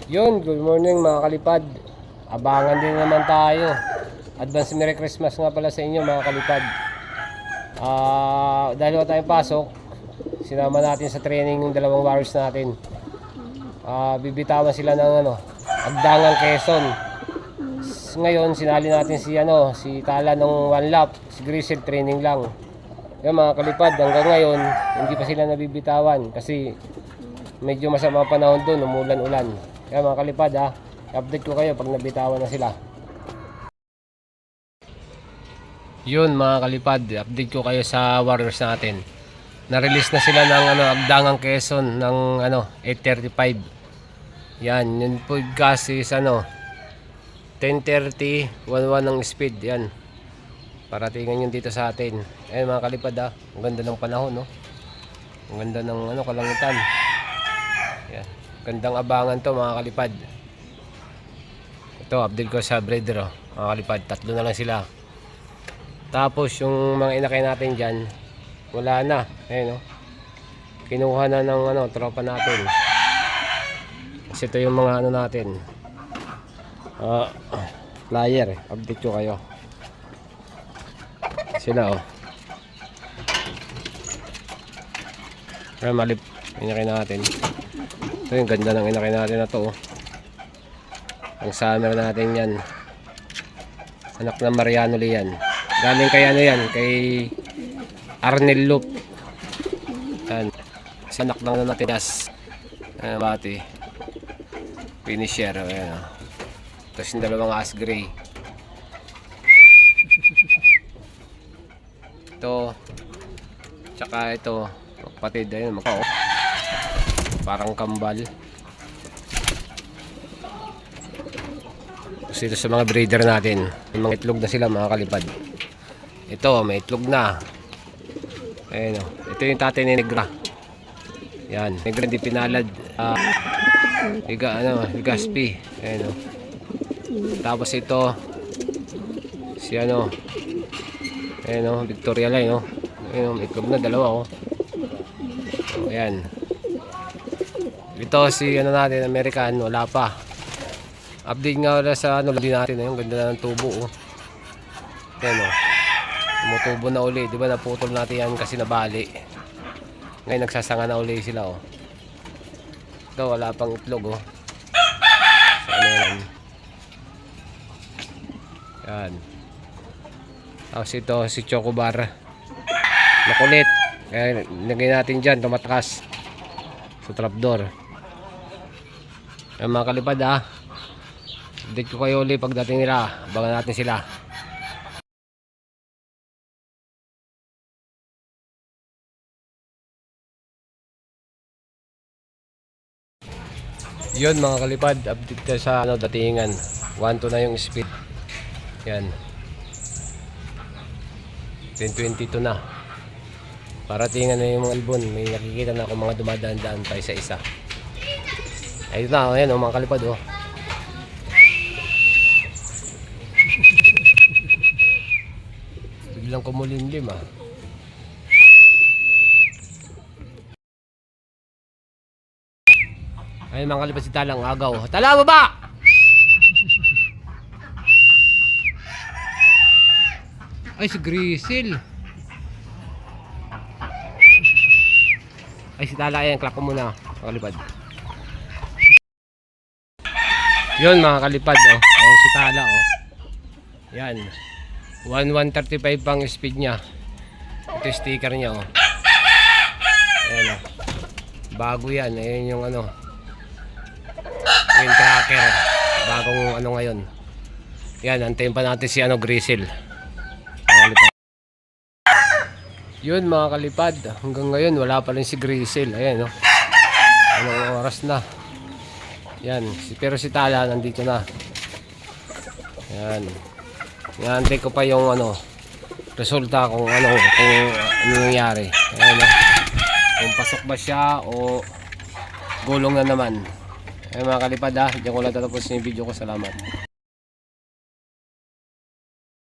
Yun, good morning mga kalipad. Abangan din naman tayo. Advance Merry Christmas nga pala sa inyo mga kalipad. Dahil wala tayong pasok, sinama natin sa training yung dalawang warriors natin. Bibitawan sila ng Agdangang Quezon. Ngayon sinali natin si Tala ng one lap, si Grizzle training lang. Yan mga kalipad, hanggang ngayon hindi pa sila nabibitawan kasi medyo masama panahon doon, umulan-ulan. Kaya mga kalipad update ko kayo pag nabitawan na sila. Yun mga kalipad, update ko kayo sa warriors natin. Na-release na sila ng Agdangang Quezon ng 8:35. Yan, yun po kasi is 10:30, 11 ng speed. Yan. Paratingan yun dito sa atin. Ayun mga kalipad ang ganda ng panahon, no. Ang ganda ng kalangitan. Yan. Gandang abangan to mga kalipad. Ito update ko sa breeder mga kalipad, 3 na lang sila. Tapos yung mga inakay natin dyan, wala na. Ayun kinuha na ng tropa natin. Kasi ito yung mga natin. Flyer, update ko kayo. Sila malip inakay natin. Ito yung ganda ng inakay natin na to. Ang summer natin yan. Anak ng Mariano Lian. Galing kay kay Arnel Loop. Yan. Anak ng Natinas. Bati. Finisher. Ayan. Tapos yung dalawang Ass Gray. Ito. Tsaka ito. Kapatid. Ayun. Parang kambal. Tapos ito sa mga breeder natin. May mga itlog na sila mga kalipad. Ito may itlog na. Ayun ito yung tatay ni Negra. Yan. Negra hindi pinalad. Gaspi. Ayun Tapos ito si ayun Victoria Line ayun itlog na dalawa ayan. Ito si natin American, wala pa. Update nga wala sa din natin ayun, ganda ng tubo ayan tumutubo na uli, di ba naputol natin yan kasi nabali. Ngayon nagsasanga na uli sila ito wala pang itlog yan. Tapos ito si Chocobar, makulit, kaya lagay natin dyan, tumatakas sa trapdoor. Yan mga kalipad update ko kayo ulit pagdating nila, abangan natin sila. Yun mga kalipad, update ka sa datingan. 1-2 na yung speed. Yan 10:22 na. Paratingan na yung mga ibon. May nakikita na ako mga dumadaan-daan pa isa-isa. Ayun na, ayan mga kalipad biglang kumulimlim ayun mga kalipad si Talang agaw. Tala baba! Ay si Grizzle. Ay si Tala, ayan, clap ko muna mga kalipad. Yun mga kalipad ayan si Tala yan 1:35 pang speed nya. Ito yung sticker nya ayan bago yan, ayan yung yung tracker bagong ngayon. Yan, antayin pa natin si Grizzle. Yun mga kalipad, hanggang ngayon wala pa rin si Grizzle. Ayan anong oras na yan, pero si Tala nandito na. Yan, inaantay ko pa yung resulta kung ano nangyari. Ayan kung pasok ba siya o gulong na naman. Ayan mga kalipad diyan ko lang tatapos yung video ko. Salamat.